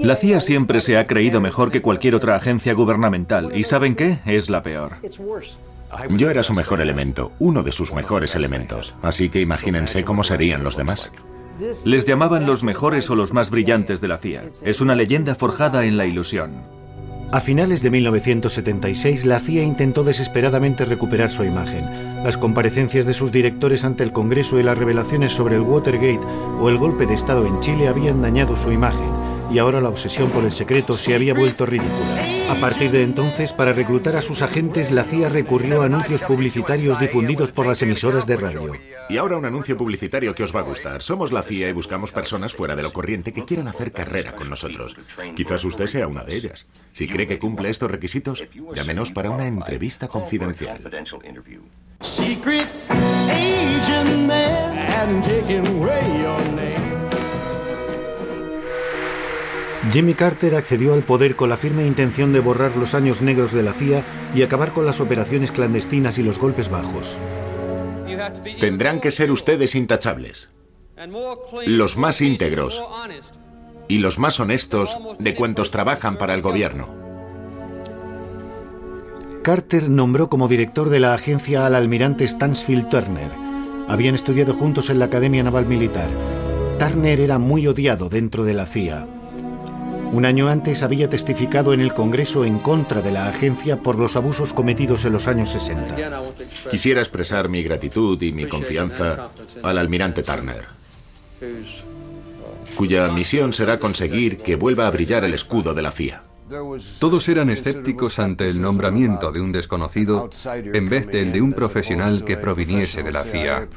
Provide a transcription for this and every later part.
La CIA siempre se ha creído mejor que cualquier otra agencia gubernamental. ¿Y saben qué? Es la peor. Yo era su mejor elemento, uno de sus mejores elementos. Así que imagínense cómo serían los demás. Les llamaban los mejores o los más brillantes de la CIA. Es una leyenda forjada en la ilusión. A finales de 1976, la CIA intentó desesperadamente recuperar su imagen. Las comparecencias de sus directores ante el Congreso y las revelaciones sobre el Watergate o el golpe de Estado en Chile habían dañado su imagen, y ahora la obsesión por el secreto se había vuelto ridícula. A partir de entonces, para reclutar a sus agentes, la CIA recurrió a anuncios publicitarios difundidos por las emisoras de radio. Y ahora un anuncio publicitario que os va a gustar. Somos la CIA y buscamos personas fuera de lo corriente que quieran hacer carrera con nosotros. Quizás usted sea una de ellas. Si cree que cumple estos requisitos, llámenos para una entrevista confidencial. Secret agent man taking away your name. Jimmy Carter accedió al poder con la firme intención de borrar los años negros de la CIA y acabar con las operaciones clandestinas y los golpes bajos. Tendrán que ser ustedes intachables, los más íntegros y los más honestos de cuantos trabajan para el gobierno. Carter nombró como director de la agencia al almirante Stansfield Turner. Habían estudiado juntos en la Academia Naval Militar. Turner era muy odiado dentro de la CIA. Un año antes había testificado en el Congreso en contra de la agencia por los abusos cometidos en los años 60. Quisiera expresar mi gratitud y mi confianza al almirante Turner, cuya misión será conseguir que vuelva a brillar el escudo de la CIA. Todos eran escépticos ante el nombramiento de un desconocido en vez del de un profesional que proviniese de la CIA.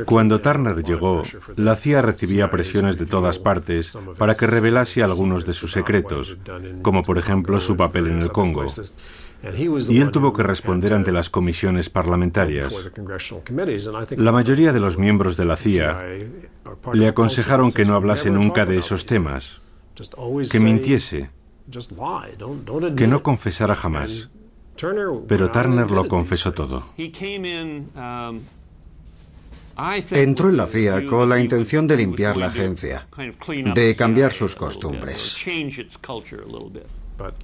Cuando Turner llegó, la CIA recibía presiones de todas partes para que revelase algunos de sus secretos, como por ejemplo su papel en el Congo. Y él tuvo que responder ante las comisiones parlamentarias. La mayoría de los miembros de la CIA le aconsejaron que no hablase nunca de esos temas, que mintiese, que no confesara jamás. Pero Turner lo confesó todo. Entró en la CIA con la intención de limpiar la agencia, de cambiar sus costumbres.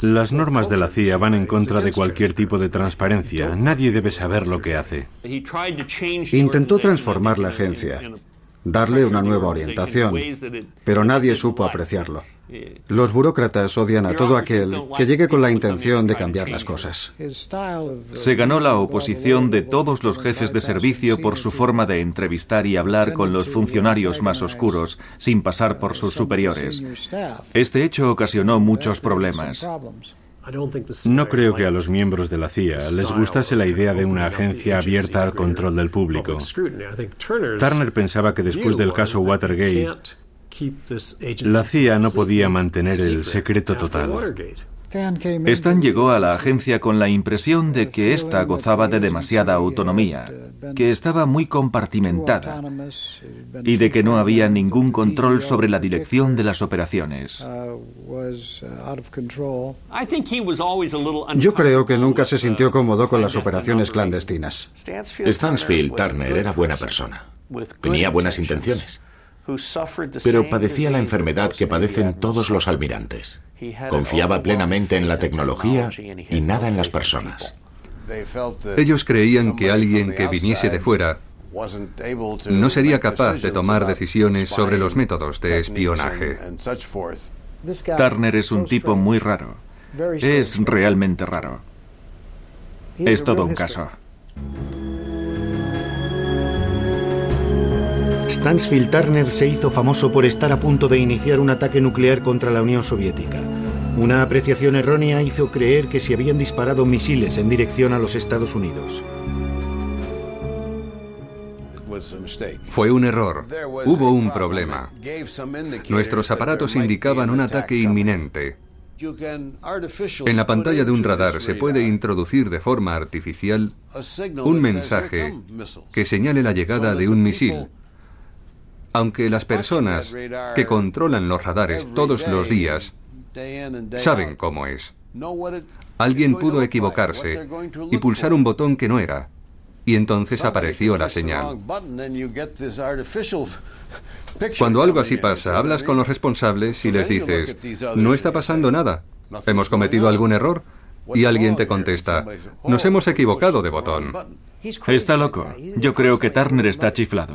Las normas de la CIA van en contra de cualquier tipo de transparencia. Nadie debe saber lo que hace. Intentó transformar la agencia, darle una nueva orientación, pero nadie supo apreciarlo. Los burócratas odian a todo aquel que llegue con la intención de cambiar las cosas. Se ganó la oposición de todos los jefes de servicio por su forma de entrevistar y hablar con los funcionarios más oscuros, sin pasar por sus superiores. Este hecho ocasionó muchos problemas. No creo que a los miembros de la CIA les gustase la idea de una agencia abierta al control del público. Turner pensaba que después del caso Watergate, la CIA no podía mantener el secreto total. Stan llegó a la agencia con la impresión de que ésta gozaba de demasiada autonomía, que estaba muy compartimentada y de que no había ningún control sobre la dirección de las operaciones. Yo creo que nunca se sintió cómodo con las operaciones clandestinas. Stansfield Turner era buena persona. Tenía buenas intenciones, pero padecía la enfermedad que padecen todos los almirantes. Confiaba plenamente en la tecnología y nada en las personas. Ellos creían que alguien que viniese de fuera no sería capaz de tomar decisiones sobre los métodos de espionaje. Turner es un tipo muy raro. Es realmente raro. Es todo un caso. Stansfield Turner se hizo famoso por estar a punto de iniciar un ataque nuclear contra la Unión Soviética. Una apreciación errónea hizo creer que se habían disparado misiles en dirección a los Estados Unidos. Fue un error. Hubo un problema. Nuestros aparatos indicaban un ataque inminente. En la pantalla de un radar se puede introducir de forma artificial un mensaje que señale la llegada de un misil. Aunque las personas que controlan los radares todos los días saben cómo es. Alguien pudo equivocarse y pulsar un botón que no era, y entonces apareció la señal. Cuando algo así pasa, hablas con los responsables y les dices, no está pasando nada, ¿hemos cometido algún error? Y alguien te contesta, nos hemos equivocado de botón. Está loco. Yo creo que Turner está chiflado.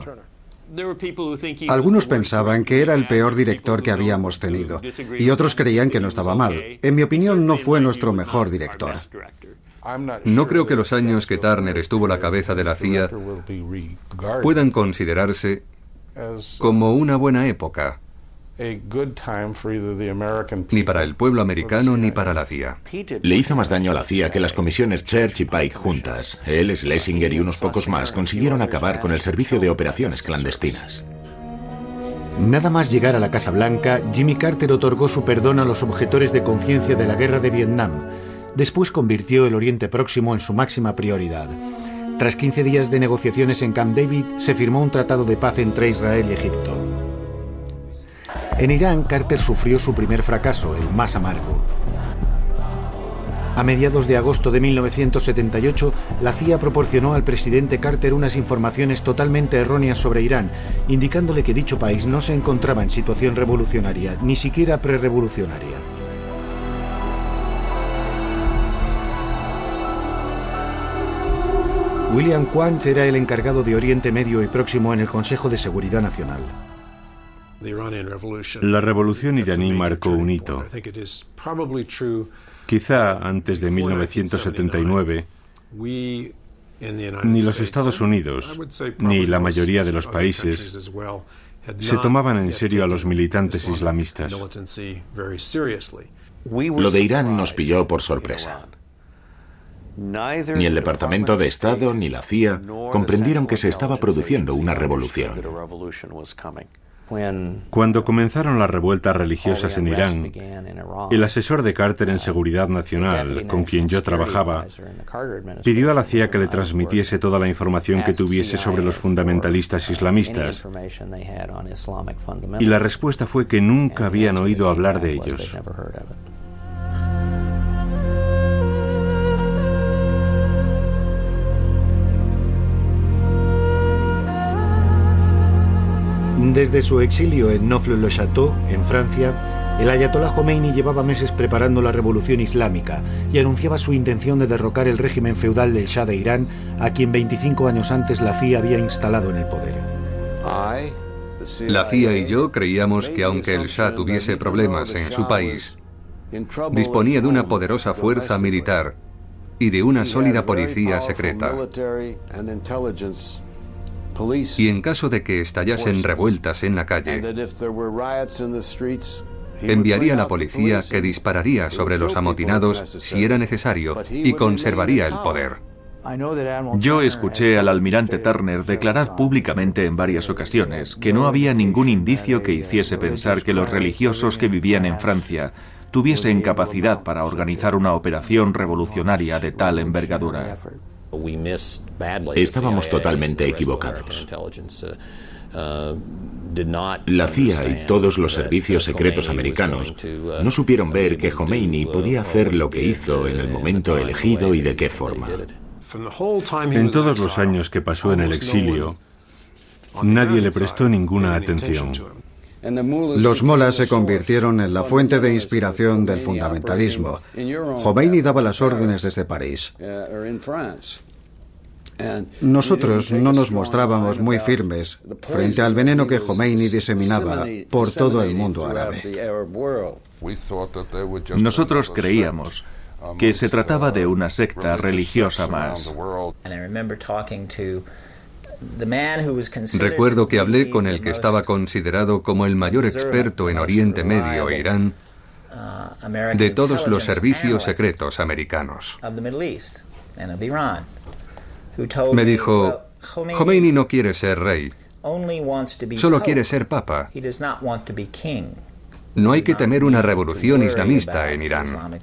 Algunos pensaban que era el peor director que habíamos tenido, y otros creían que no estaba mal. En mi opinión, no fue nuestro mejor director. No creo que los años que Turner estuvo a la cabeza de la CIA puedan considerarse como una buena época, ni para el pueblo americano ni para la CIA. Le hizo más daño a la CIA que las comisiones Church y Pike juntas. Él, Schlesinger y unos pocos más consiguieron acabar con el servicio de operaciones clandestinas. Nada más llegar a la Casa Blanca, Jimmy Carter otorgó su perdón a los objetores de conciencia de la guerra de Vietnam. Después convirtió el Oriente Próximo en su máxima prioridad. Tras 15 días de negociaciones en Camp David, se firmó un tratado de paz entre Israel y Egipto. En Irán, Carter sufrió su primer fracaso, el más amargo. A mediados de agosto de 1978, la CIA proporcionó al presidente Carter unas informaciones totalmente erróneas sobre Irán, indicándole que dicho país no se encontraba en situación revolucionaria, ni siquiera prerevolucionaria. William Quandt era el encargado de Oriente Medio y Próximo en el Consejo de Seguridad Nacional. La revolución iraní marcó un hito. Quizá antes de 1979, ni los Estados Unidos, ni la mayoría de los países se tomaban en serio a los militantes islamistas. Lo de Irán nos pilló por sorpresa. Ni el Departamento de Estado ni la CIA comprendieron que se estaba produciendo una revolución. Cuando comenzaron las revueltas religiosas en Irán, el asesor de Carter en Seguridad Nacional, con quien yo trabajaba, pidió a la CIA que le transmitiese toda la información que tuviese sobre los fundamentalistas islamistas. Y la respuesta fue que nunca habían oído hablar de ellos. Desde su exilio en Neaufle-le-Château, en Francia, el ayatolá Jomeini llevaba meses preparando la revolución islámica y anunciaba su intención de derrocar el régimen feudal del Shah de Irán, a quien 25 años antes la CIA había instalado en el poder. La CIA y yo creíamos que aunque el Shah tuviese problemas en su país, disponía de una poderosa fuerza militar y de una sólida policía secreta. Y en caso de que estallasen revueltas en la calle, enviaría a la policía que dispararía sobre los amotinados si era necesario y conservaría el poder. Yo escuché al almirante Turner declarar públicamente en varias ocasiones que no había ningún indicio que hiciese pensar que los religiosos que vivían en Francia tuviesen capacidad para organizar una operación revolucionaria de tal envergadura. Estábamos totalmente equivocados. La CIA y todos los servicios secretos americanos no supieron ver que Jomeini podía hacer lo que hizo en el momento elegido y de qué forma. En todos los años que pasó en el exilio, nadie le prestó ninguna atención. Los molas se convirtieron en la fuente de inspiración del fundamentalismo. Jomeini daba las órdenes desde París. Nosotros no nos mostrábamos muy firmes frente al veneno que Jomeini diseminaba por todo el mundo árabe. Nosotros creíamos que se trataba de una secta religiosa más. Recuerdo que hablé con el que estaba considerado como el mayor experto en Oriente Medio e Irán de todos los servicios secretos americanos. Me dijo, Jomeini no quiere ser rey, solo quiere ser papa. No hay que temer una revolución islamista en Irán.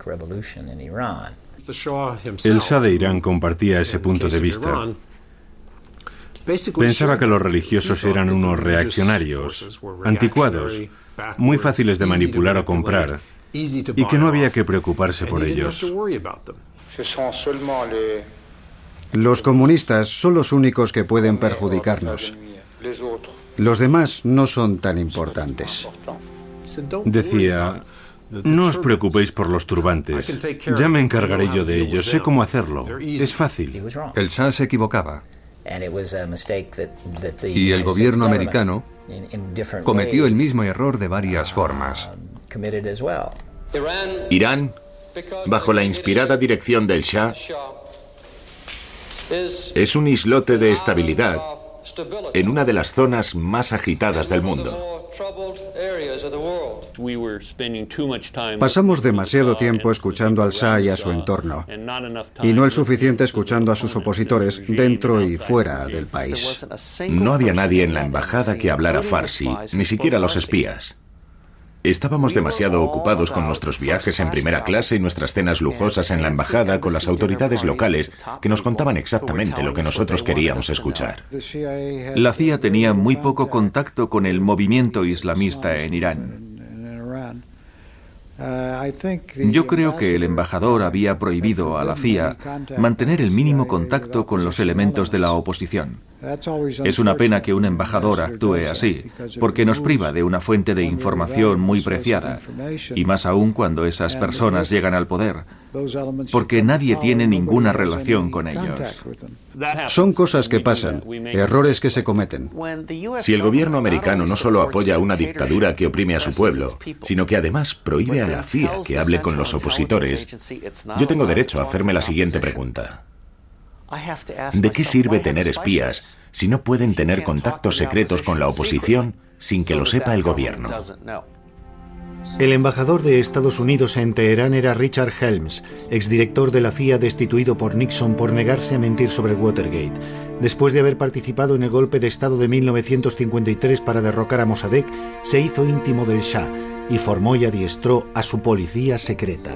El Shah de Irán compartía ese punto de vista. Pensaba que los religiosos eran unos reaccionarios, anticuados, muy fáciles de manipular o comprar, y que no había que preocuparse por ellos. Los comunistas son los únicos que pueden perjudicarnos. Los demás no son tan importantes. Decía, no os preocupéis por los turbantes. Ya me encargaré yo de ellos. Sé cómo hacerlo. Es fácil. El Shah se equivocaba. Y el gobierno americano cometió el mismo error de varias formas. Irán, bajo la inspirada dirección del Shah, es un islote de estabilidad en una de las zonas más agitadas del mundo. Pasamos demasiado tiempo escuchando al Shah y a su entorno, y no el suficiente escuchando a sus opositores dentro y fuera del país. No había nadie en la embajada que hablara farsi, ni siquiera los espías. Estábamos demasiado ocupados con nuestros viajes en primera clase y nuestras cenas lujosas en la embajada con las autoridades locales que nos contaban exactamente lo que nosotros queríamos escuchar. La CIA tenía muy poco contacto con el movimiento islamista en Irán. Yo creo que el embajador había prohibido a la CIA mantener el mínimo contacto con los elementos de la oposición. Es una pena que un embajador actúe así, porque nos priva de una fuente de información muy preciada, y más aún cuando esas personas llegan al poder, porque nadie tiene ninguna relación con ellos. Son cosas que pasan, errores que se cometen. Si el gobierno americano no solo apoya una dictadura que oprime a su pueblo, sino que además prohíbe a la CIA que hable con los opositores, yo tengo derecho a hacerme la siguiente pregunta. ¿De qué sirve tener espías si no pueden tener contactos secretos con la oposición sin que lo sepa el gobierno? El embajador de Estados Unidos en Teherán era Richard Helms, exdirector de la CIA destituido por Nixon por negarse a mentir sobre el Watergate. Después de haber participado en el golpe de Estado de 1953 para derrocar a Mossadegh, se hizo íntimo del Shah y formó y adiestró a su policía secreta.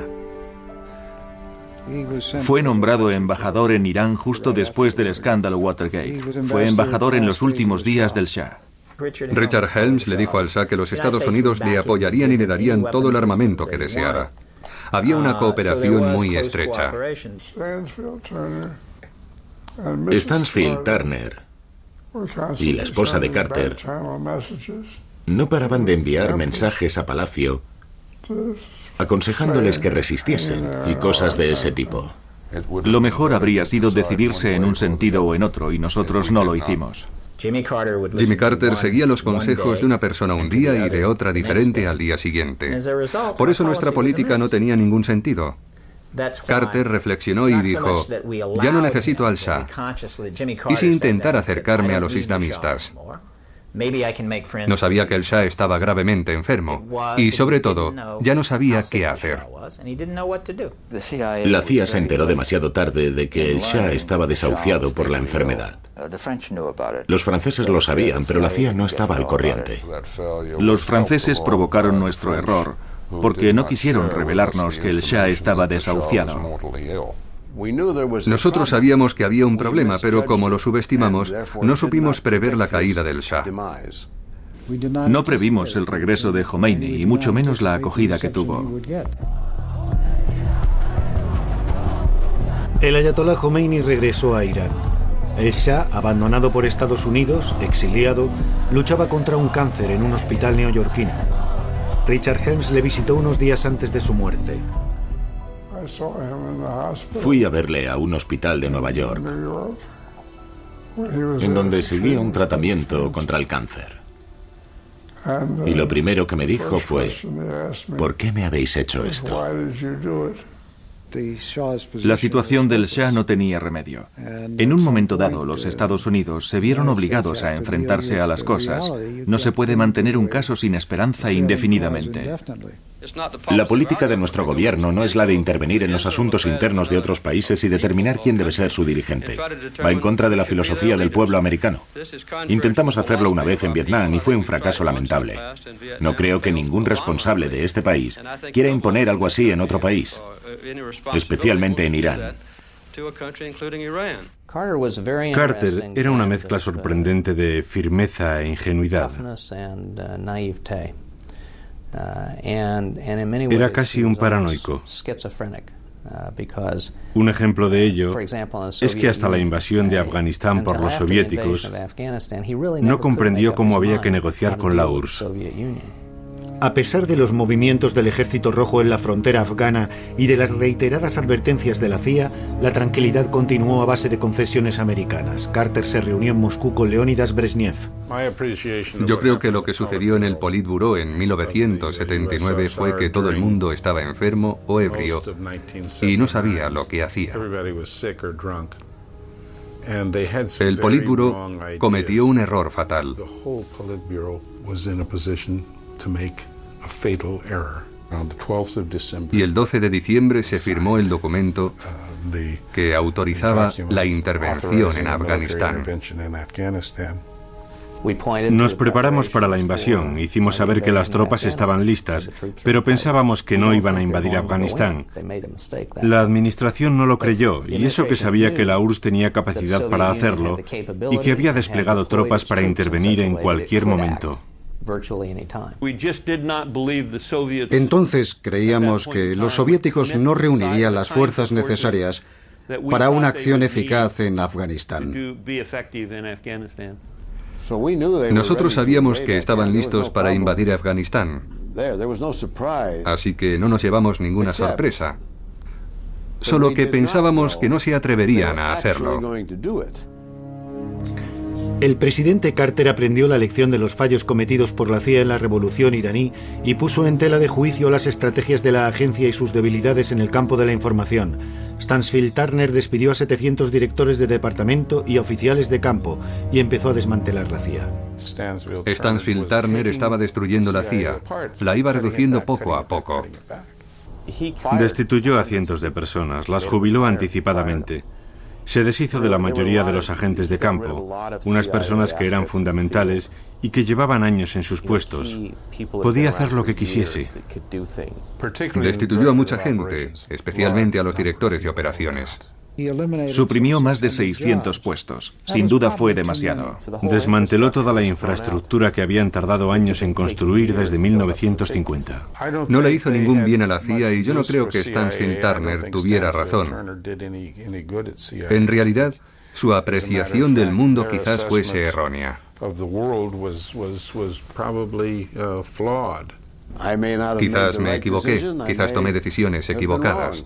Fue nombrado embajador en Irán justo después del escándalo Watergate. Fue embajador en los últimos días del Shah. Richard Helms le dijo al Shah que los Estados Unidos le apoyarían y le darían todo el armamento que deseara. Había una cooperación muy estrecha. Stansfield Turner y la esposa de Carter no paraban de enviar mensajes a Palacio aconsejándoles que resistiesen y cosas de ese tipo. Lo mejor habría sido decidirse en un sentido o en otro, y nosotros no lo hicimos. Jimmy Carter seguía los consejos de una persona un día y de otra diferente al día siguiente. Por eso nuestra política no tenía ningún sentido. Carter reflexionó y dijo, ya no necesito al Shah. Quise intentar acercarme a los islamistas. No sabía que el Shah estaba gravemente enfermo y, sobre todo, ya no sabía qué hacer. La CIA se enteró demasiado tarde de que el Shah estaba desahuciado por la enfermedad. Los franceses lo sabían, pero la CIA no estaba al corriente. Los franceses provocaron nuestro error porque no quisieron revelarnos que el Shah estaba desahuciado. Nosotros sabíamos que había un problema, pero como lo subestimamos, no supimos prever la caída del Shah. No previmos el regreso de Khomeini y mucho menos la acogida que tuvo. El ayatolá Khomeini regresó a Irán. El Shah, abandonado por Estados Unidos, exiliado, luchaba contra un cáncer en un hospital neoyorquino. Richard Helms le visitó unos días antes de su muerte. Fui a verle a un hospital de Nueva York, en donde seguía un tratamiento contra el cáncer. Y lo primero que me dijo fue, ¿por qué me habéis hecho esto? La situación del Shah no tenía remedio. En un momento dado, los Estados Unidos se vieron obligados a enfrentarse a las cosas. No se puede mantener un caso sin esperanza indefinidamente. La política de nuestro gobierno no es la de intervenir en los asuntos internos de otros países y determinar quién debe ser su dirigente. Va en contra de la filosofía del pueblo americano. Intentamos hacerlo una vez en Vietnam y fue un fracaso lamentable. No creo que ningún responsable de este país quiera imponer algo así en otro país, especialmente en Irán. Carter era una mezcla sorprendente de firmeza e ingenuidad. Era casi un paranoico. Un ejemplo de ello es que hasta la invasión de Afganistán por los soviéticos no comprendió cómo había que negociar con la URSS. A pesar de los movimientos del Ejército Rojo en la frontera afgana y de las reiteradas advertencias de la CIA, la tranquilidad continuó a base de concesiones americanas. Carter se reunió en Moscú con Leonidas Brezhnev. Yo creo que lo que sucedió en el Politburó en 1979 fue que todo el mundo estaba enfermo o ebrio y no sabía lo que hacía. El Politburó cometió un error fatal. Y el 12 de diciembre se firmó el documento que autorizaba la intervención en Afganistán. Nos preparamos para la invasión, hicimos saber que las tropas estaban listas, pero pensábamos que no iban a invadir Afganistán. La administración no lo creyó, y eso que sabía que la URSS tenía capacidad para hacerlo y que había desplegado tropas para intervenir en cualquier momento. Entonces creíamos que los soviéticos no reunirían las fuerzas necesarias para una acción eficaz en Afganistán. Nosotros sabíamos que estaban listos para invadir Afganistán, así que no nos llevamos ninguna sorpresa, solo que pensábamos que no se atreverían a hacerlo. El presidente Carter aprendió la lección de los fallos cometidos por la CIA en la revolución iraní y puso en tela de juicio las estrategias de la agencia y sus debilidades en el campo de la información. Stansfield Turner despidió a 700 directores de departamento y oficiales de campo y empezó a desmantelar la CIA. Stansfield Turner estaba destruyendo la CIA, la iba reduciendo poco a poco. Destituyó a cientos de personas, las jubiló anticipadamente. Se deshizo de la mayoría de los agentes de campo, unas personas que eran fundamentales y que llevaban años en sus puestos. Podía hacer lo que quisiese. Destituyó a mucha gente, especialmente a los directores de operaciones. Suprimió más de 600 puestos. Sin duda fue demasiado. Desmanteló toda la infraestructura que habían tardado años en construir desde 1950. No le hizo ningún bien a la CIA y yo no creo que Stansfield Turner tuviera razón. En realidad, su apreciación del mundo quizás fuese errónea. Quizás me equivoqué, quizás tomé decisiones equivocadas.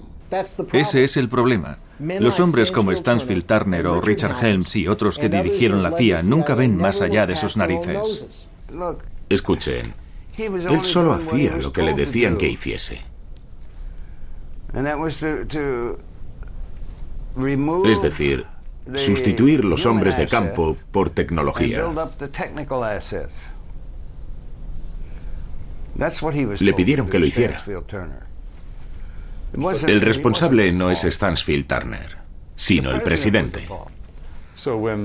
Ese es el problema. Los hombres como Stansfield Turner o Richard Helms y otros que dirigieron la CIA nunca ven más allá de sus narices. Escuchen, él solo hacía lo que le decían que hiciese. Es decir, sustituir los hombres de campo por tecnología. Le pidieron que lo hiciera. El responsable no es Stansfield Turner, sino el presidente.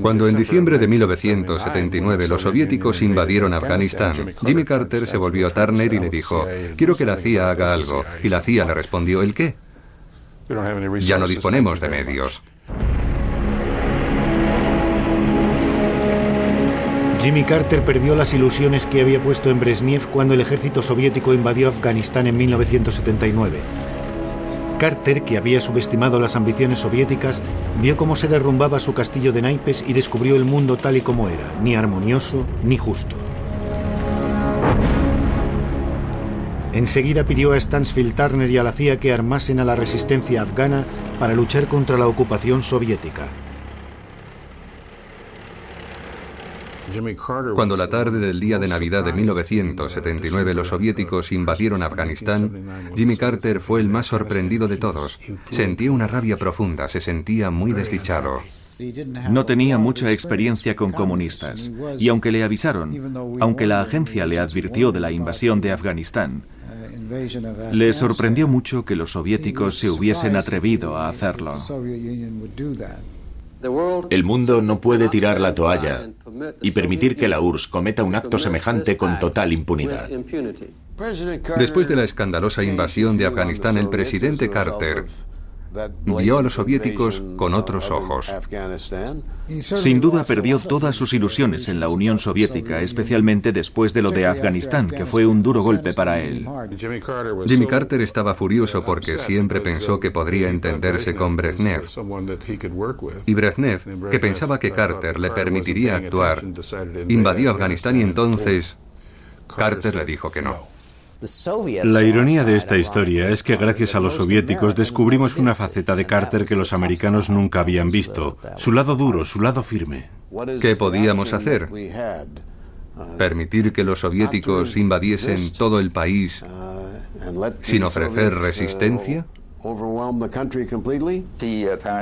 Cuando en diciembre de 1979 los soviéticos invadieron Afganistán, Jimmy Carter se volvió a Turner y le dijo: quiero que la CIA haga algo. Y la CIA le respondió: ¿el qué? Ya no disponemos de medios. Jimmy Carter perdió las ilusiones que había puesto en Brezhnev cuando el ejército soviético invadió Afganistán en 1979. Carter, que había subestimado las ambiciones soviéticas, vio cómo se derrumbaba su castillo de naipes y descubrió el mundo tal y como era, ni armonioso ni justo. Enseguida pidió a Stansfield Turner y a la CIA que armasen a la resistencia afgana para luchar contra la ocupación soviética. Cuando la tarde del día de Navidad de 1979 los soviéticos invadieron Afganistán, Jimmy Carter fue el más sorprendido de todos. Sentía una rabia profunda, se sentía muy desdichado. No tenía mucha experiencia con comunistas, y aunque le avisaron, aunque la agencia le advirtió de la invasión de Afganistán, le sorprendió mucho que los soviéticos se hubiesen atrevido a hacerlo. El mundo no puede tirar la toalla y permitir que la URSS cometa un acto semejante con total impunidad. Después de la escandalosa invasión de Afganistán, el presidente Carter vio a los soviéticos con otros ojos. Sin duda perdió todas sus ilusiones en la Unión Soviética, especialmente después de lo de Afganistán, que fue un duro golpe para él. Jimmy Carter estaba furioso porque siempre pensó que podría entenderse con Brezhnev. Y Brezhnev, que pensaba que Carter le permitiría actuar, invadió Afganistán y entonces Carter le dijo que no. La ironía de esta historia es que gracias a los soviéticos descubrimos una faceta de Carter que los americanos nunca habían visto, su lado duro, su lado firme. ¿Qué podíamos hacer? ¿Permitir que los soviéticos invadiesen todo el país sin ofrecer resistencia?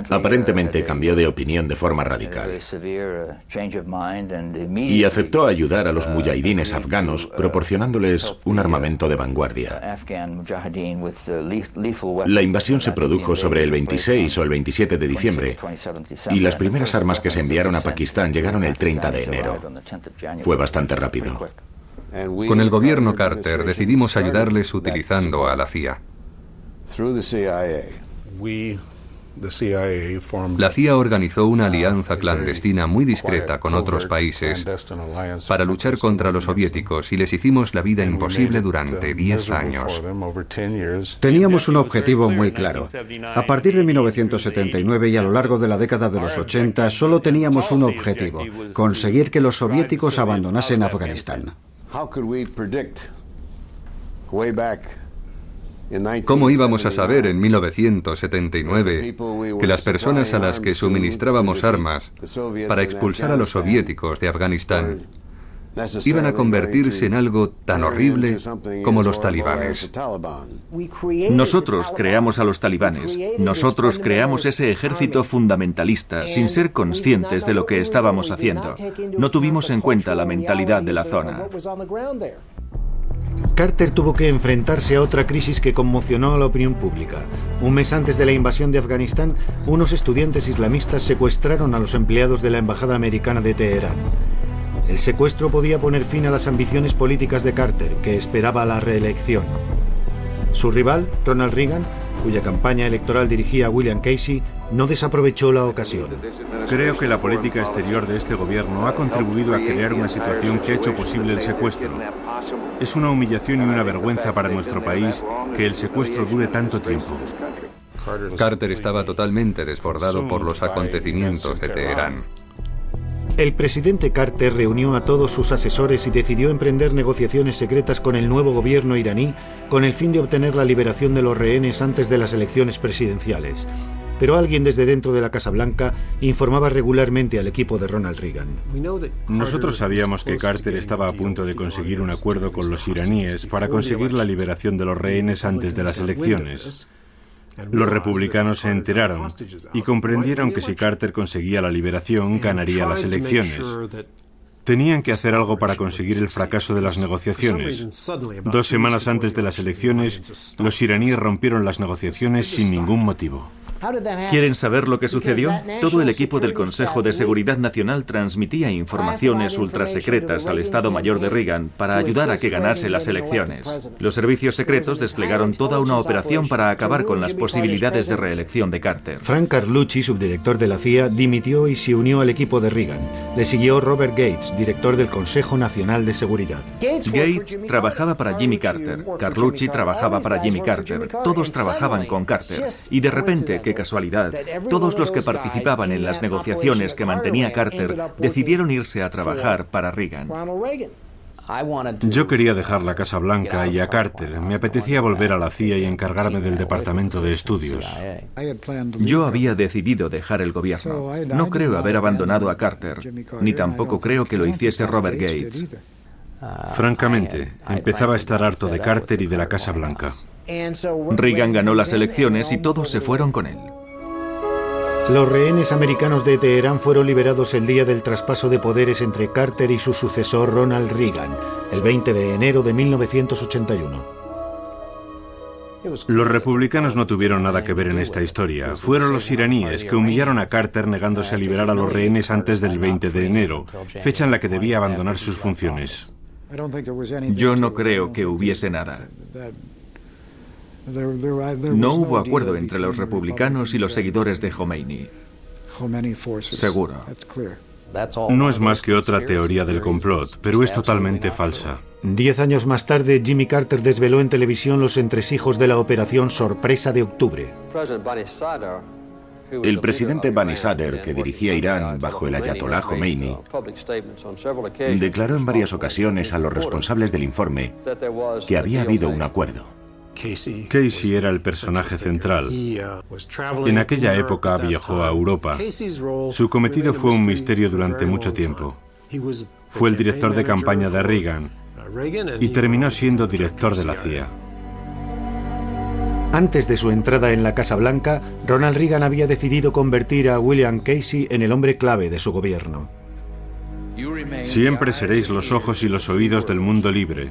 Aparentemente cambió de opinión de forma radical y aceptó ayudar a los mujahidines afganos proporcionándoles un armamento de vanguardia. La invasión se produjo sobre el 26 o el 27 de diciembre y las primeras armas que se enviaron a Pakistán llegaron el 30 de enero. Fue bastante rápido. Con el gobierno Carter decidimos ayudarles utilizando a la CIA. La CIA organizó una alianza clandestina muy discreta con otros países para luchar contra los soviéticos y les hicimos la vida imposible durante 10 años. Teníamos un objetivo muy claro. A partir de 1979 y a lo largo de la década de los 80 solo teníamos un objetivo: conseguir que los soviéticos abandonasen Afganistán. ¿Cómo íbamos a saber en 1979 que las personas a las que suministrábamos armas para expulsar a los soviéticos de Afganistán iban a convertirse en algo tan horrible como los talibanes? Nosotros creamos a los talibanes. Nosotros creamos ese ejército fundamentalista sin ser conscientes de lo que estábamos haciendo. No tuvimos en cuenta la mentalidad de la zona. Carter tuvo que enfrentarse a otra crisis que conmocionó a la opinión pública. Un mes antes de la invasión de Afganistán, unos estudiantes islamistas secuestraron a los empleados de la embajada americana de Teherán. El secuestro podía poner fin a las ambiciones políticas de Carter, que esperaba la reelección. Su rival, Ronald Reagan, cuya campaña electoral dirigía William Casey, no desaprovechó la ocasión. Creo que la política exterior de este gobierno ha contribuido a crear una situación que ha hecho posible el secuestro. Es una humillación y una vergüenza para nuestro país que el secuestro dure tanto tiempo. Carter estaba totalmente desbordado por los acontecimientos de Teherán. El presidente Carter reunió a todos sus asesores y decidió emprender negociaciones secretas con el nuevo gobierno iraní con el fin de obtener la liberación de los rehenes antes de las elecciones presidenciales. Pero alguien desde dentro de la Casa Blanca informaba regularmente al equipo de Ronald Reagan. Nosotros sabíamos que Carter estaba a punto de conseguir un acuerdo con los iraníes para conseguir la liberación de los rehenes antes de las elecciones. Los republicanos se enteraron y comprendieron que si Carter conseguía la liberación, ganaría las elecciones. Tenían que hacer algo para conseguir el fracaso de las negociaciones. 2 semanas antes de las elecciones, los iraníes rompieron las negociaciones sin ningún motivo. ¿Quieren saber lo que sucedió? Todo el equipo del Consejo de Seguridad Nacional transmitía informaciones ultrasecretas al Estado Mayor de Reagan para ayudar a que ganase las elecciones. Los servicios secretos desplegaron toda una operación para acabar con las posibilidades de reelección de Carter. Frank Carlucci, subdirector de la CIA, dimitió y se unió al equipo de Reagan. Le siguió Robert Gates, director del Consejo Nacional de Seguridad. Gates trabajaba para Jimmy Carter, Carlucci trabajaba para Jimmy Carter, todos trabajaban con Carter. Y de repente, qué casualidad, todos los que participaban en las negociaciones que mantenía Carter decidieron irse a trabajar para Reagan. Yo quería dejar la Casa Blanca y a Carter. Me apetecía volver a la CIA y encargarme del departamento de estudios. Yo había decidido dejar el gobierno. No creo haber abandonado a Carter, ni tampoco creo que lo hiciese Robert Gates. Francamente, empezaba a estar harto de Carter y de la Casa Blanca. Reagan ganó las elecciones y todos se fueron con él. Los rehenes americanos de Teherán fueron liberados el día del traspaso de poderes entre Carter y su sucesor Ronald Reagan, el 20 de enero de 1981. Los republicanos no tuvieron nada que ver en esta historia. Fueron los iraníes que humillaron a Carter negándose a liberar a los rehenes antes del 20 de enero, fecha en la que debía abandonar sus funciones. Yo no creo que hubiese nada. No hubo acuerdo entre los republicanos y los seguidores de Khomeini. Seguro. No es más que otra teoría del complot, pero es totalmente falsa. 10 años más tarde, Jimmy Carter desveló en televisión los entresijos de la Operación Sorpresa de octubre. El presidente Bani Sadr, que dirigía Irán bajo el ayatolá Khomeini, declaró en varias ocasiones a los responsables del informe que había habido un acuerdo. Casey era el personaje central. En aquella época viajó a Europa. Su cometido fue un misterio durante mucho tiempo. Fue el director de campaña de Reagan y terminó siendo director de la CIA. Antes de su entrada en la Casa Blanca, Ronald Reagan había decidido convertir a William Casey en el hombre clave de su gobierno. Siempre seréis los ojos y los oídos del mundo libre,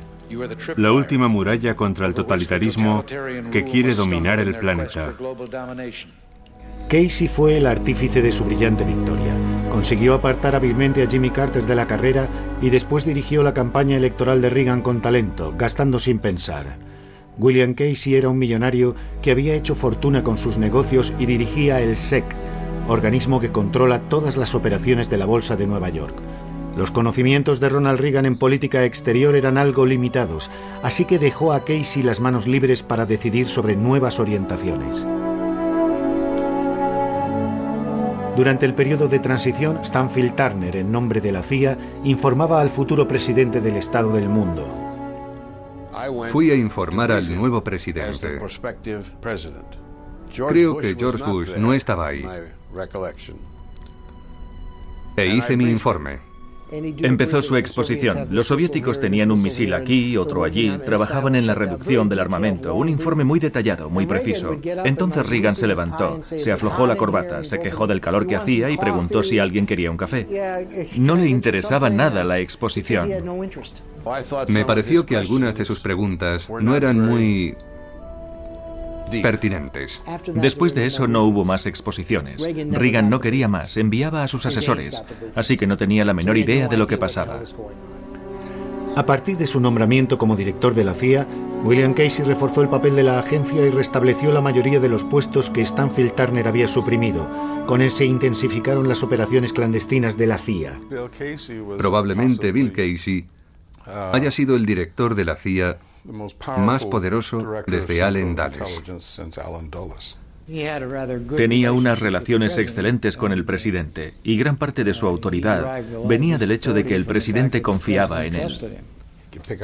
la última muralla contra el totalitarismo que quiere dominar el planeta. Casey fue el artífice de su brillante victoria. Consiguió apartar hábilmente a Jimmy Carter de la carrera y después dirigió la campaña electoral de Reagan con talento, gastando sin pensar. William Casey era un millonario que había hecho fortuna con sus negocios y dirigía el SEC, organismo que controla todas las operaciones de la Bolsa de Nueva York. Los conocimientos de Ronald Reagan en política exterior eran algo limitados, así que dejó a Casey las manos libres para decidir sobre nuevas orientaciones. Durante el periodo de transición, Stanfield Turner, en nombre de la CIA, informaba al futuro presidente del Estado del Mundo. Fui a informar al nuevo presidente. Creo que George Bush no estaba ahí. E hice mi informe. Empezó su exposición. Los soviéticos tenían un misil aquí, otro allí, trabajaban en la reducción del armamento. Un informe muy detallado, muy preciso. Entonces Reagan se levantó, se aflojó la corbata, se quejó del calor que hacía y preguntó si alguien quería un café. No le interesaba nada la exposición. Me pareció que algunas de sus preguntas no eran muy pertinentes. Después de eso no hubo más exposiciones. Reagan no quería más, enviaba a sus asesores, así que no tenía la menor idea de lo que pasaba. A partir de su nombramiento como director de la CIA, William Casey reforzó el papel de la agencia y restableció la mayoría de los puestos que Stanfield Turner había suprimido. Con él se intensificaron las operaciones clandestinas de la CIA. Probablemente Bill Casey haya sido el director de la CIA más poderoso desde Allen Dulles. Tenía unas relaciones excelentes con el presidente y gran parte de su autoridad venía del hecho de que el presidente confiaba en él.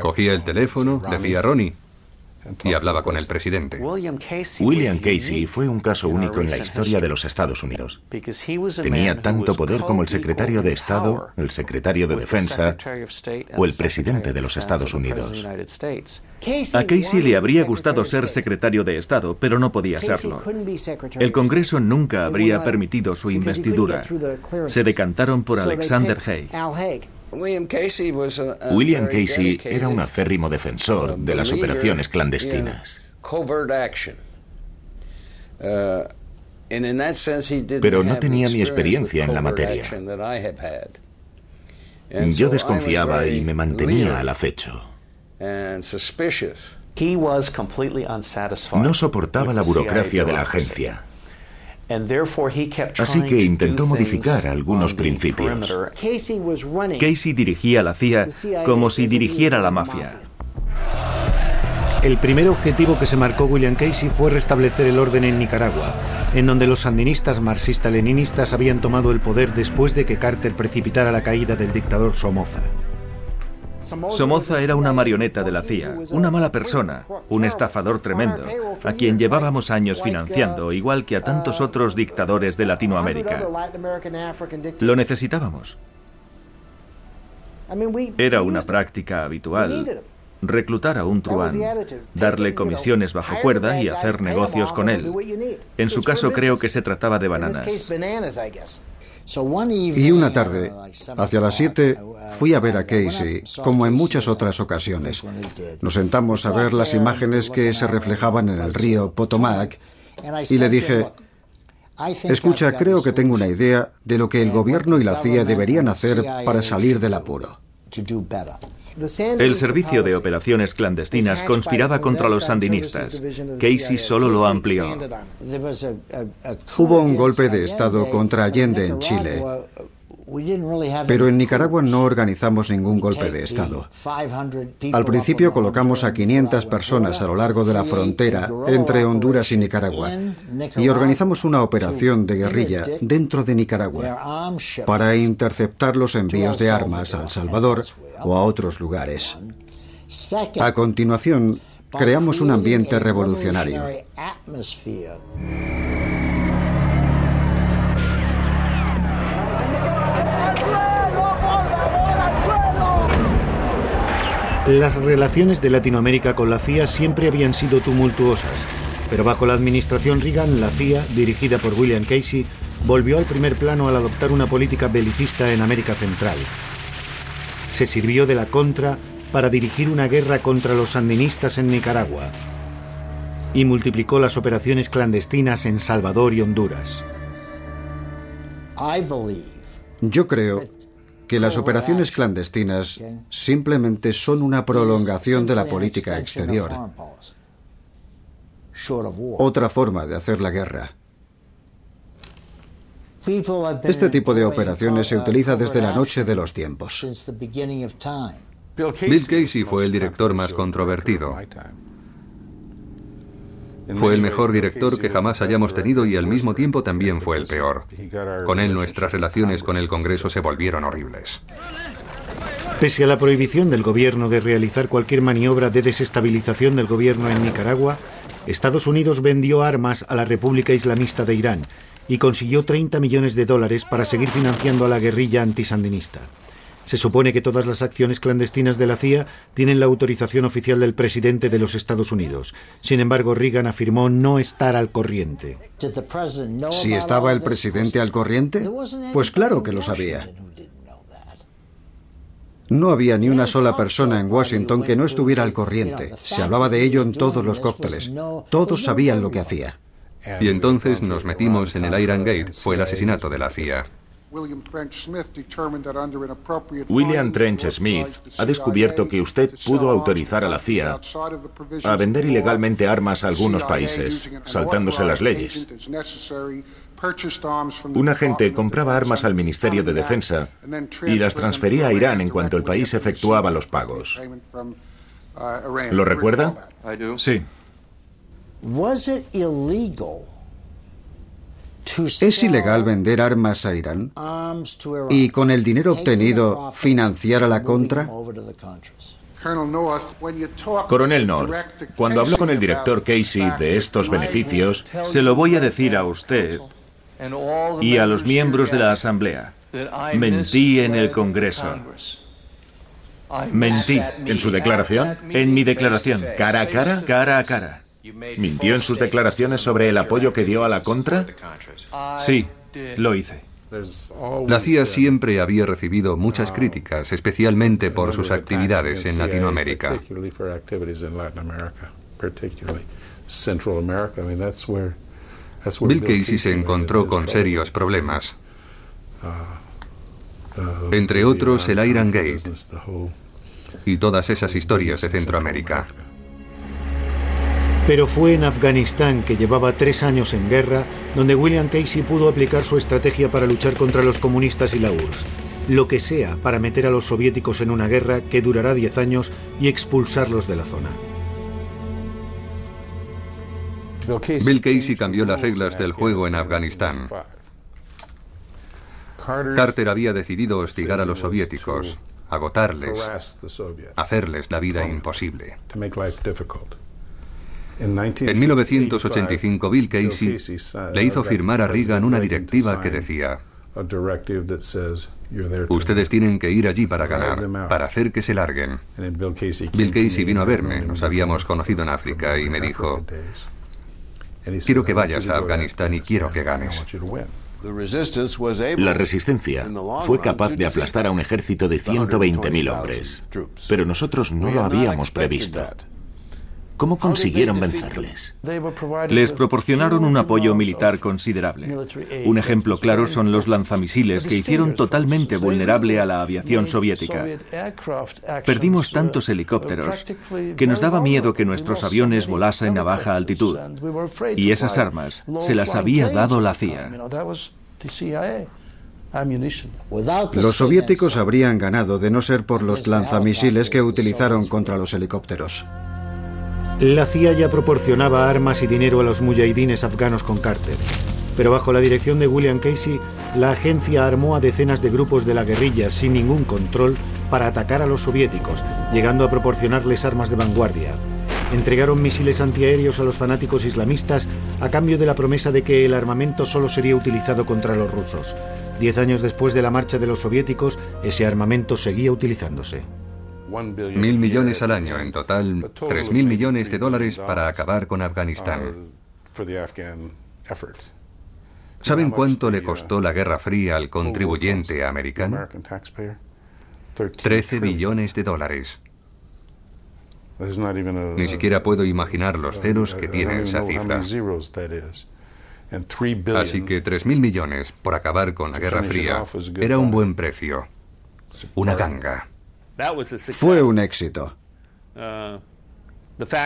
Cogía el teléfono, decía Ronnie, y hablaba con el presidente. William Casey fue un caso único en la historia de los Estados Unidos. Tenía tanto poder como el secretario de Estado, el secretario de Defensa o el presidente de los Estados Unidos. A Casey le habría gustado ser secretario de Estado, pero no podía serlo. El Congreso nunca habría permitido su investidura. Se decantaron por Alexander Haig. William Casey era un acérrimo defensor de las operaciones clandestinas. Pero no tenía mi experiencia en la materia. Yo desconfiaba y me mantenía al acecho. No soportaba la burocracia de la agencia. Así que intentó modificar algunos principios. Casey dirigía la CIA como si dirigiera la mafia. El primer objetivo que se marcó William Casey fue restablecer el orden en Nicaragua, en donde los sandinistas marxista-leninistas habían tomado el poder después de que Carter precipitara la caída del dictador Somoza. Somoza era una marioneta de la CIA, una mala persona, un estafador tremendo, a quien llevábamos años financiando, igual que a tantos otros dictadores de Latinoamérica. Lo necesitábamos. Era una práctica habitual reclutar a un truán, darle comisiones bajo cuerda y hacer negocios con él. En su caso creo que se trataba de bananas. Y una tarde, hacia las 7, fui a ver a Casey, como en muchas otras ocasiones. Nos sentamos a ver las imágenes que se reflejaban en el río Potomac y le dije: escucha, creo que tengo una idea de lo que el gobierno y la CIA deberían hacer para salir del apuro. El servicio de operaciones clandestinas conspiraba contra los sandinistas. Casey solo lo amplió. Hubo un golpe de Estado contra Allende en Chile, pero en Nicaragua no organizamos ningún golpe de Estado. Al principio colocamos a 500 personas a lo largo de la frontera entre Honduras y Nicaragua y organizamos una operación de guerrilla dentro de Nicaragua para interceptar los envíos de armas a El Salvador o a otros lugares. A continuación, creamos un ambiente revolucionario. Las relaciones de Latinoamérica con la CIA siempre habían sido tumultuosas, pero bajo la administración Reagan, la CIA, dirigida por William Casey, volvió al primer plano al adoptar una política belicista en América Central. Se sirvió de la Contra para dirigir una guerra contra los sandinistas en Nicaragua y multiplicó las operaciones clandestinas en Salvador y Honduras. Yo creo que las operaciones clandestinas simplemente son una prolongación de la política exterior. Otra forma de hacer la guerra. Este tipo de operaciones se utiliza desde la noche de los tiempos. Bill Casey fue el director más controvertido. Fue el mejor director que jamás hayamos tenido y al mismo tiempo también fue el peor. Con él nuestras relaciones con el Congreso se volvieron horribles. Pese a la prohibición del gobierno de realizar cualquier maniobra de desestabilización del gobierno en Nicaragua, Estados Unidos vendió armas a la República Islamista de Irán y consiguió $30 millones para seguir financiando a la guerrilla antisandinista. Se supone que todas las acciones clandestinas de la CIA tienen la autorización oficial del presidente de los Estados Unidos. Sin embargo, Reagan afirmó no estar al corriente. ¿Si estaba el presidente al corriente? Pues claro que lo sabía. No había ni una sola persona en Washington que no estuviera al corriente. Se hablaba de ello en todos los cócteles. Todos sabían lo que hacía. Y entonces nos metimos en el Iran Gate. Fue el asesinato de la CIA. William Trench Smith ha descubierto que usted pudo autorizar a la CIA a vender ilegalmente armas a algunos países, saltándose las leyes. Un agente compraba armas al Ministerio de Defensa y las transfería a Irán en cuanto el país efectuaba los pagos. ¿Lo recuerda? Sí. ¿Es ilegal vender armas a Irán y con el dinero obtenido financiar a la Contra? Coronel North, cuando habló con el director Casey de estos beneficios, Se lo voy a decir a usted y a los miembros de la Asamblea. Mentí en el Congreso. Mentí. ¿En su declaración? En mi declaración. ¿Cara a cara? Cara a cara. ¿Mintió en sus declaraciones sobre el apoyo que dio a la Contra? Sí, lo hice. La CIA siempre había recibido muchas críticas, especialmente por sus actividades en Latinoamérica. Bill Casey se encontró con serios problemas, entre otros el Iran Gate y todas esas historias de Centroamérica. Pero fue en Afganistán, que llevaba 3 años en guerra, donde William Casey pudo aplicar su estrategia para luchar contra los comunistas y la URSS. Lo que sea para meter a los soviéticos en una guerra que durará 10 años y expulsarlos de la zona. Bill Casey cambió las reglas del juego en Afganistán. Carter había decidido hostigar a los soviéticos, agotarles, hacerles la vida imposible. En 1985, Bill Casey le hizo firmar a Reagan una directiva que decía: ustedes tienen que ir allí para ganar, para hacer que se larguen. Bill Casey vino a verme, nos habíamos conocido en África, y me dijo: quiero que vayas a Afganistán y quiero que ganes. La resistencia fue capaz de aplastar a un ejército de 120.000 hombres, pero nosotros no lo habíamos previsto. ¿Cómo consiguieron vencerles? Les proporcionaron un apoyo militar considerable. Un ejemplo claro son los lanzamisiles que hicieron totalmente vulnerable a la aviación soviética. Perdimos tantos helicópteros que nos daba miedo que nuestros aviones volasen a baja altitud. Y esas armas se las había dado la CIA. Los soviéticos habrían ganado de no ser por los lanzamisiles que utilizaron contra los helicópteros. La CIA ya proporcionaba armas y dinero a los mujahidines afganos con Carter, pero bajo la dirección de William Casey, la agencia armó a decenas de grupos de la guerrilla sin ningún control para atacar a los soviéticos, llegando a proporcionarles armas de vanguardia. Entregaron misiles antiaéreos a los fanáticos islamistas a cambio de la promesa de que el armamento solo sería utilizado contra los rusos. 10 años después de la marcha de los soviéticos, ese armamento seguía utilizándose. 1.000 millones al año, en total 3.000 millones de dólares para acabar con Afganistán. ¿Saben cuánto le costó la Guerra Fría al contribuyente americano? 13 billones de dólares. Ni siquiera puedo imaginar los ceros que tiene esa cifra. Así que 3.000 millones por acabar con la Guerra Fría era un buen precio. Una ganga. Fue un éxito.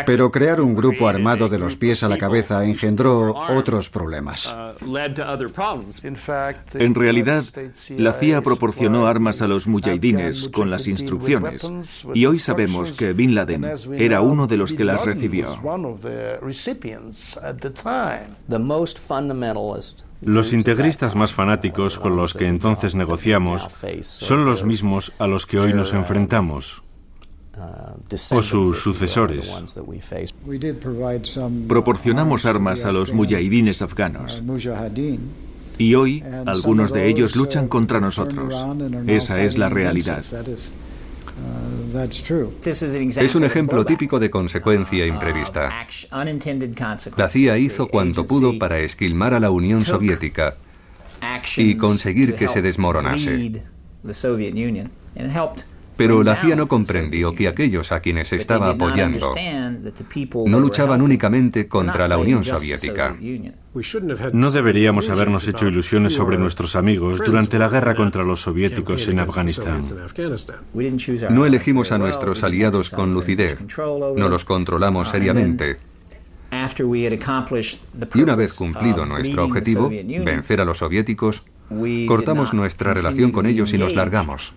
Pero crear un grupo armado de los pies a la cabeza engendró otros problemas. En realidad, la CIA proporcionó armas a los mujahidines con las instrucciones, y hoy sabemos que Bin Laden era uno de los que las recibió. Los integristas más fanáticos con los que entonces negociamos son los mismos a los que hoy nos enfrentamos, o sus sucesores. Proporcionamos armas a los mujahidines afganos, y hoy algunos de ellos luchan contra nosotros. Esa es la realidad. Es un ejemplo típico de consecuencia imprevista. La CIA hizo cuanto pudo para esquilmar a la Unión Soviética y conseguir que se desmoronase. Pero la CIA no comprendió que aquellos a quienes estaba apoyando no luchaban únicamente contra la Unión Soviética. No deberíamos habernos hecho ilusiones sobre nuestros amigos durante la guerra contra los soviéticos en Afganistán. No elegimos a nuestros aliados con lucidez, no los controlamos seriamente. Y una vez cumplido nuestro objetivo, vencer a los soviéticos, cortamos nuestra relación con ellos y nos largamos.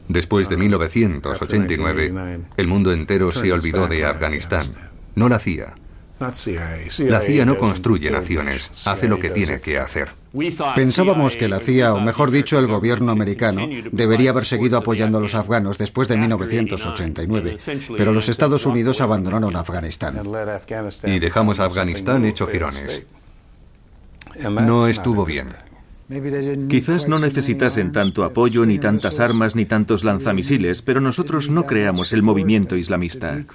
Después de 1989, el mundo entero se olvidó de Afganistán, no la CIA. La CIA no construye naciones, hace lo que tiene que hacer. Pensábamos que la CIA, o mejor dicho, el gobierno americano, debería haber seguido apoyando a los afganos después de 1989, pero los Estados Unidos abandonaron Afganistán. Y dejamos a Afganistán hecho jirones. No estuvo bien. Quizás no necesitasen tanto apoyo, ni tantas armas, ni tantos lanzamisiles, pero nosotros no creamos el movimiento islamista.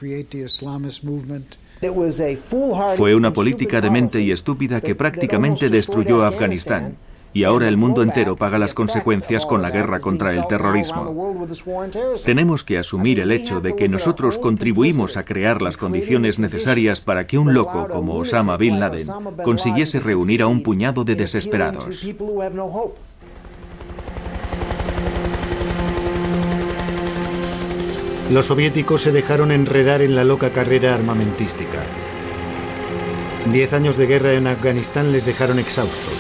Fue una política demente y estúpida que prácticamente destruyó a Afganistán. Y ahora el mundo entero paga las consecuencias con la guerra contra el terrorismo. Tenemos que asumir el hecho de que nosotros contribuimos a crear las condiciones necesarias para que un loco como Osama Bin Laden consiguiese reunir a un puñado de desesperados. Los soviéticos se dejaron enredar en la loca carrera armamentística. 10 años de guerra en Afganistán les dejaron exhaustos.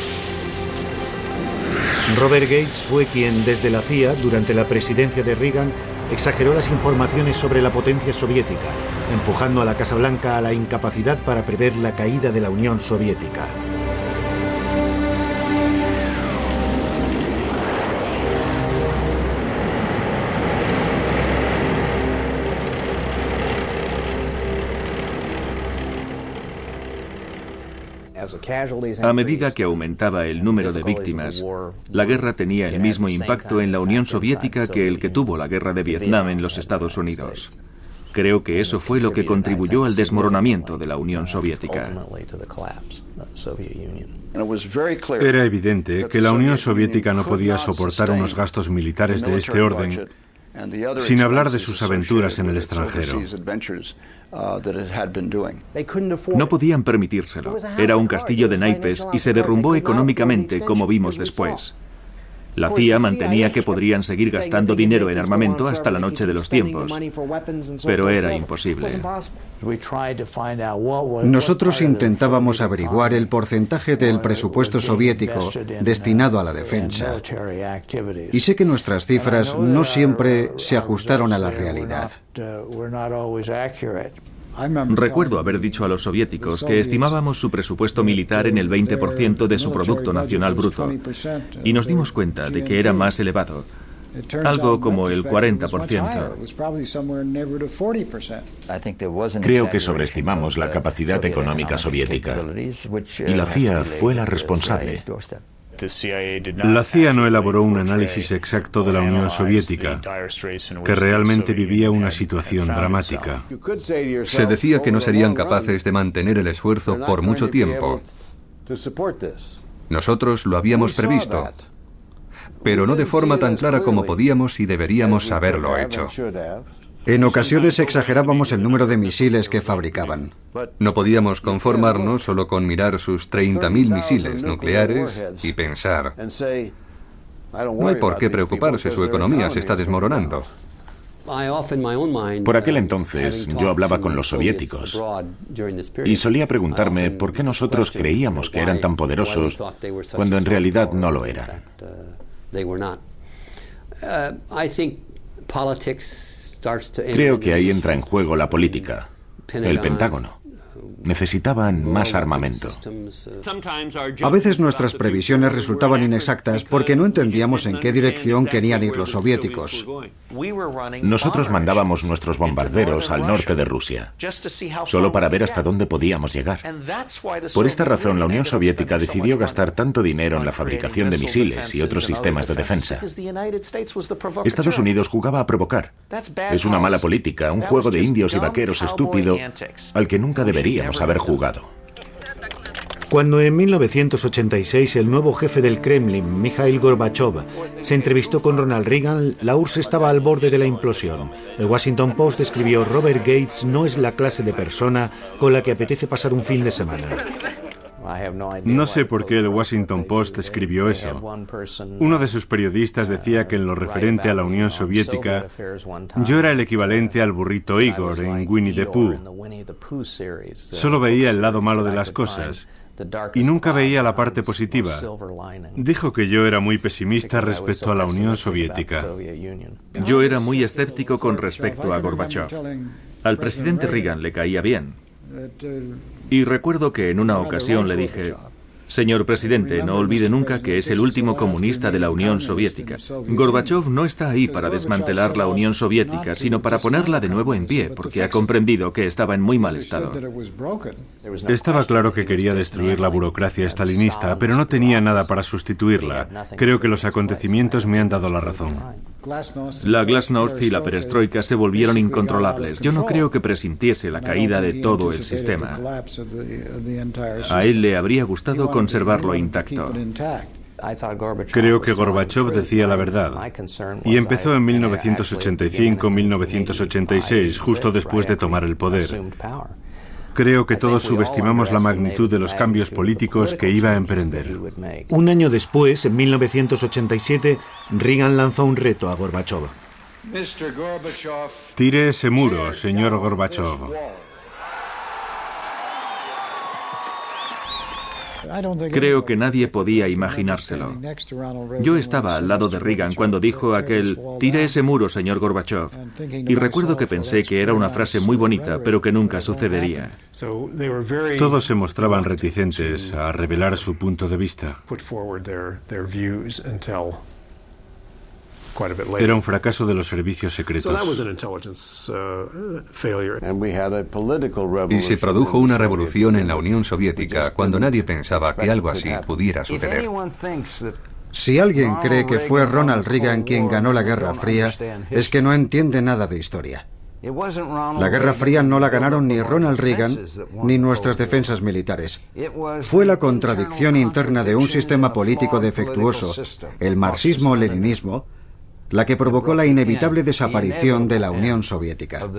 Robert Gates fue quien, desde la CIA, durante la presidencia de Reagan, exageró las informaciones sobre la potencia soviética, empujando a la Casa Blanca a la incapacidad para prever la caída de la Unión Soviética. A medida que aumentaba el número de víctimas, la guerra tenía el mismo impacto en la Unión Soviética que el que tuvo la guerra de Vietnam en los Estados Unidos. Creo que eso fue lo que contribuyó al desmoronamiento de la Unión Soviética. Era evidente que la Unión Soviética no podía soportar unos gastos militares de este orden sin hablar de sus aventuras en el extranjero. No podían permitírselo. Era un castillo de naipes y se derrumbó económicamente, como vimos después. La CIA mantenía que podrían seguir gastando dinero en armamento hasta la noche de los tiempos, pero era imposible. Nosotros intentábamos averiguar el porcentaje del presupuesto soviético destinado a la defensa. Y sé que nuestras cifras no siempre se ajustaron a la realidad. Recuerdo haber dicho a los soviéticos que estimábamos su presupuesto militar en el 20% de su Producto Nacional Bruto, y nos dimos cuenta de que era más elevado, algo como el 40%. Creo que sobreestimamos la capacidad económica soviética, y la CIA fue la responsable. La CIA no elaboró un análisis exacto de la Unión Soviética, que realmente vivía una situación dramática. Se decía que no serían capaces de mantener el esfuerzo por mucho tiempo. Nosotros lo habíamos previsto, pero no de forma tan clara como podíamos y deberíamos haberlo hecho. En ocasiones exagerábamos el número de misiles que fabricaban. No podíamos conformarnos solo con mirar sus 30.000 misiles nucleares y pensar, no hay por qué preocuparse, su economía se está desmoronando. Por aquel entonces yo hablaba con los soviéticos y solía preguntarme por qué nosotros creíamos que eran tan poderosos cuando en realidad no lo eran. Creo que ahí entra en juego la política. El Pentágono. Necesitaban más armamento. A veces nuestras previsiones resultaban inexactas porque no entendíamos en qué dirección querían ir los soviéticos. Nosotros mandábamos nuestros bombarderos al norte de Rusia, solo para ver hasta dónde podíamos llegar. Por esta razón, la Unión Soviética decidió gastar tanto dinero en la fabricación de misiles y otros sistemas de defensa. Estados Unidos jugaba a provocar. Es una mala política, un juego de indios y vaqueros estúpido al que nunca deberíamos haber jugado. Cuando en 1986 el nuevo jefe del Kremlin, Mikhail Gorbachev, se entrevistó con Ronald Reagan, la URSS estaba al borde de la implosión. El Washington Post escribió: Robert Gates no es la clase de persona con la que apetece pasar un fin de semana. No sé por qué el Washington Post escribió eso. Uno de sus periodistas decía que en lo referente a la Unión Soviética, yo era el equivalente al burrito Igor en Winnie the Pooh. Solo veía el lado malo de las cosas y nunca veía la parte positiva. Dijo que yo era muy pesimista respecto a la Unión Soviética. Yo era muy escéptico con respecto a Gorbachev. Al presidente Reagan le caía bien. Y recuerdo que en una ocasión le dije: señor presidente, no olvide nunca que es el último comunista de la Unión Soviética. Gorbachev no está ahí para desmantelar la Unión Soviética, sino para ponerla de nuevo en pie, porque ha comprendido que estaba en muy mal estado. Estaba claro que quería destruir la burocracia stalinista, pero no tenía nada para sustituirla. Creo que los acontecimientos me han dado la razón. La glasnost y la perestroika se volvieron incontrolables. Yo no creo que presintiese la caída de todo el sistema. A él le habría gustado conservarlo intacto. Creo que Gorbachev decía la verdad. Y empezó en 1985-1986, justo después de tomar el poder. Creo que todos subestimamos la magnitud de los cambios políticos que iba a emprender. Un año después, en 1987, Reagan lanzó un reto a Gorbachev. Tire ese muro, señor Gorbachev. Creo que nadie podía imaginárselo. Yo estaba al lado de Reagan cuando dijo aquel: tire ese muro, señor Gorbachev. Y recuerdo que pensé que era una frase muy bonita, pero que nunca sucedería. Todos se mostraban reticentes a revelar su punto de vista. Era un fracaso de los servicios secretos. Y se produjo una revolución en la Unión Soviética cuando nadie pensaba que algo así pudiera suceder. Si alguien cree que fue Ronald Reagan quien ganó la Guerra Fría, es que no entiende nada de historia. La Guerra Fría no la ganaron ni Ronald Reagan ni nuestras defensas militares. Fue la contradicción interna de un sistema político defectuoso, el marxismo-leninismo, la que provocó la inevitable desaparición de la Unión Soviética.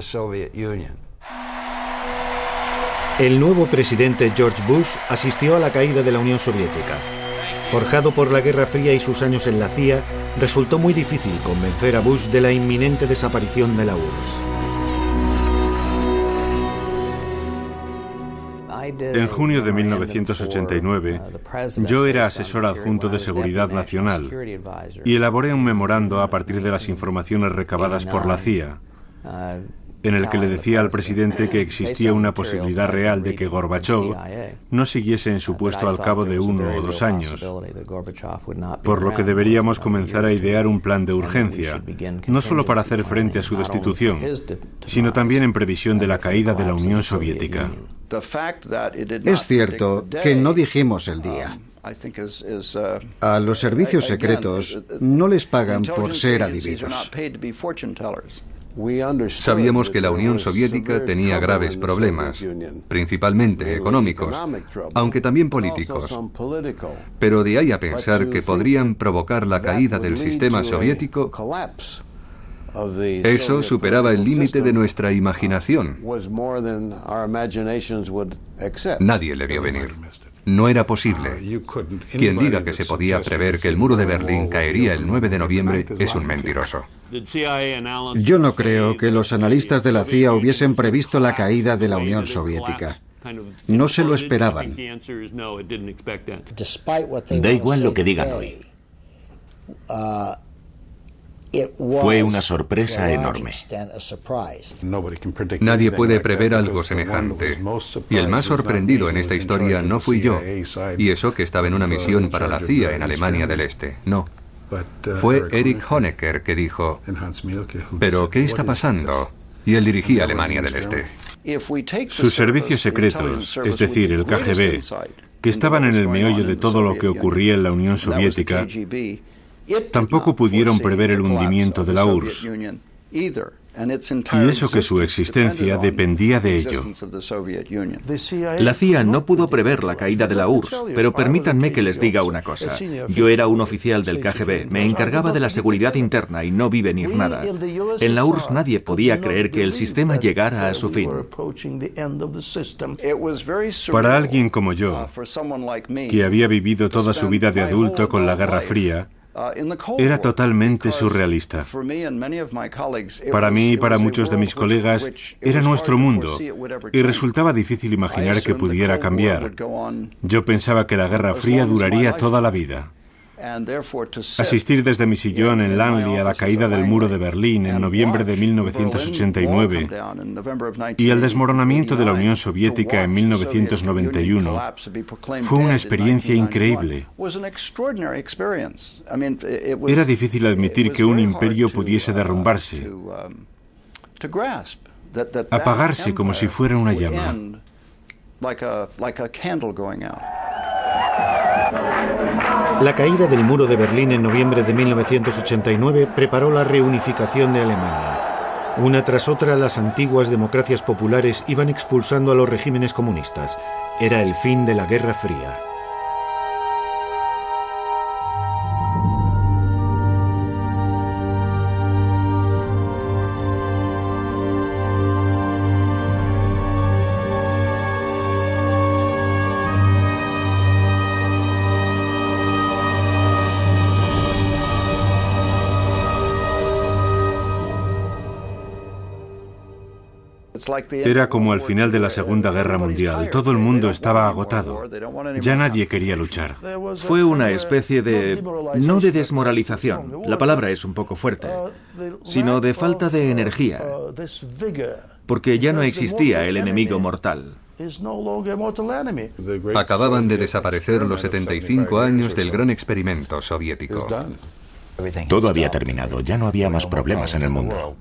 El nuevo presidente George Bush asistió a la caída de la Unión Soviética. Forjado por la Guerra Fría y sus años en la CIA, resultó muy difícil convencer a Bush de la inminente desaparición de la URSS. En junio de 1989, yo era asesor adjunto de Seguridad Nacional y elaboré un memorando a partir de las informaciones recabadas por la CIA, en el que le decía al presidente que existía una posibilidad real de que Gorbachov no siguiese en su puesto al cabo de 1 o 2 años, por lo que deberíamos comenzar a idear un plan de urgencia, no solo para hacer frente a su destitución, sino también en previsión de la caída de la Unión Soviética. Es cierto que no dijimos el día. A los servicios secretos no les pagan por ser adivinos. Sabíamos que la Unión Soviética tenía graves problemas, principalmente económicos, aunque también políticos. Pero de ahí a pensar que podrían provocar la caída del sistema soviético, eso superaba el límite de nuestra imaginación. Nadie le vio venir. No era posible. Quien diga que se podía prever que el muro de Berlín caería el 9 de noviembre es un mentiroso. Yo no creo que los analistas de la CIA hubiesen previsto la caída de la Unión Soviética. No se lo esperaban. Da igual lo que digan hoy. Fue una sorpresa enorme. Nadie puede prever algo semejante. Y el más sorprendido en esta historia no fui yo, y eso que estaba en una misión para la CIA en Alemania del Este. No. Fue Erich Honecker que dijo: ¿pero qué está pasando? Y él dirigía Alemania del Este. Sus servicios secretos, es decir, el KGB, que estaban en el meollo de todo lo que ocurría en la Unión Soviética, tampoco pudieron prever el hundimiento de la URSS, y eso que su existencia dependía de ello. La CIA no pudo prever la caída de la URSS, pero permítanme que les diga una cosa. Yo era un oficial del KGB, me encargaba de la seguridad interna y no vi venir nada. En la URSS nadie podía creer que el sistema llegara a su fin. Para alguien como yo, que había vivido toda su vida de adulto con la Guerra Fría, era totalmente surrealista. Para mí y para muchos de mis colegas era nuestro mundo y resultaba difícil imaginar que pudiera cambiar. Yo pensaba que la Guerra Fría duraría toda la vida. Asistir desde mi sillón en Langley a la caída del muro de Berlín en noviembre de 1989 y al desmoronamiento de la Unión Soviética en 1991 fue una experiencia increíble. Era difícil admitir que un imperio pudiese derrumbarse, apagarse como si fuera una llama. La caída del muro de Berlín en noviembre de 1989 preparó la reunificación de Alemania. Una tras otra, las antiguas democracias populares iban expulsando a los regímenes comunistas. Era el fin de la Guerra Fría. Era como al final de la Segunda Guerra Mundial. Todo el mundo estaba agotado. Ya nadie quería luchar. Fue una especie de... no de desmoralización, la palabra es un poco fuerte, sino de falta de energía, porque ya no existía el enemigo mortal. Acababan de desaparecer los 75 años del gran experimento soviético. Todo había terminado, ya no había más problemas en el mundo.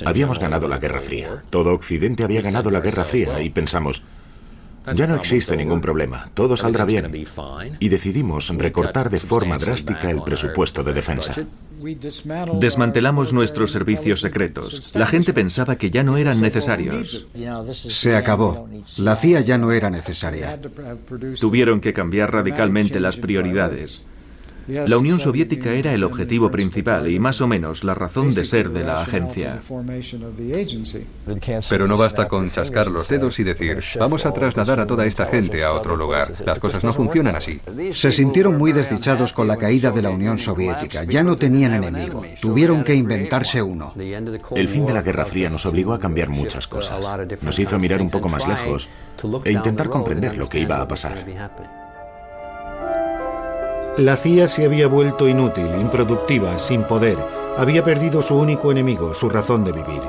Habíamos ganado la Guerra Fría. Todo Occidente había ganado la Guerra Fría y pensamos, ya no existe ningún problema, todo saldrá bien. Y decidimos recortar de forma drástica el presupuesto de defensa. Desmantelamos nuestros servicios secretos. La gente pensaba que ya no eran necesarios. Se acabó. La CIA ya no era necesaria. Tuvieron que cambiar radicalmente las prioridades. La Unión Soviética era el objetivo principal y más o menos la razón de ser de la agencia. Pero no basta con chascar los dedos y decir, vamos a trasladar a toda esta gente a otro lugar. Las cosas no funcionan así. Se sintieron muy desdichados con la caída de la Unión Soviética. Ya no tenían enemigo. Tuvieron que inventarse uno. El fin de la Guerra Fría nos obligó a cambiar muchas cosas. Nos hizo mirar un poco más lejos e intentar comprender lo que iba a pasar. La CIA se había vuelto inútil, improductiva, sin poder. Había perdido su único enemigo, su razón de vivir.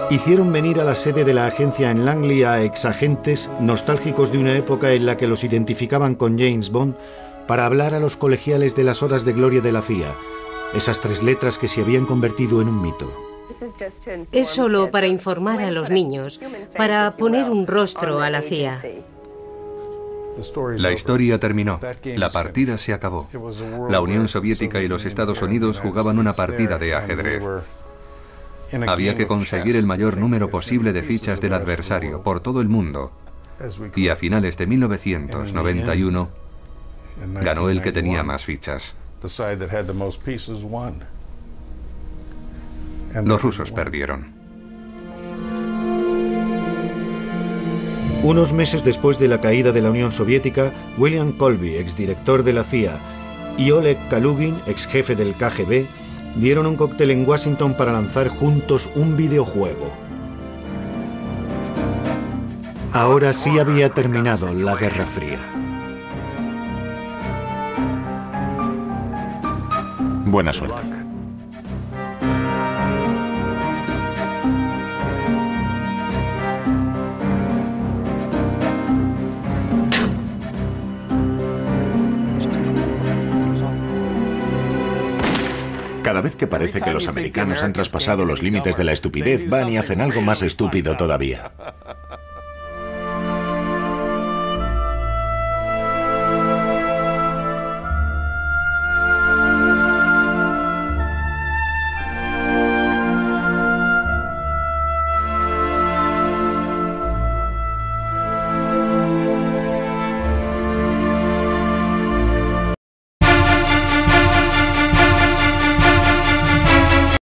Hicieron venir a la sede de la agencia en Langley a exagentes nostálgicos de una época en la que los identificaban con James Bond para hablar a los colegiales de las horas de gloria de la CIA, esas 3 letras que se habían convertido en un mito. Es solo para informar a los niños, para poner un rostro a la CIA. La historia terminó. La partida se acabó. La Unión Soviética y los Estados Unidos jugaban una partida de ajedrez. Había que conseguir el mayor número posible de fichas del adversario por todo el mundo. Y a finales de 1991 ganó el que tenía más fichas. Los rusos perdieron. Unos meses después de la caída de la Unión Soviética, William Colby, exdirector de la CIA, y Oleg Kalugin, exjefe del KGB, dieron un cóctel en Washington para lanzar juntos un videojuego. Ahora sí había terminado la Guerra Fría. Buena suerte. Cada vez que parece que los americanos han traspasado los límites de la estupidez, van y hacen algo más estúpido todavía.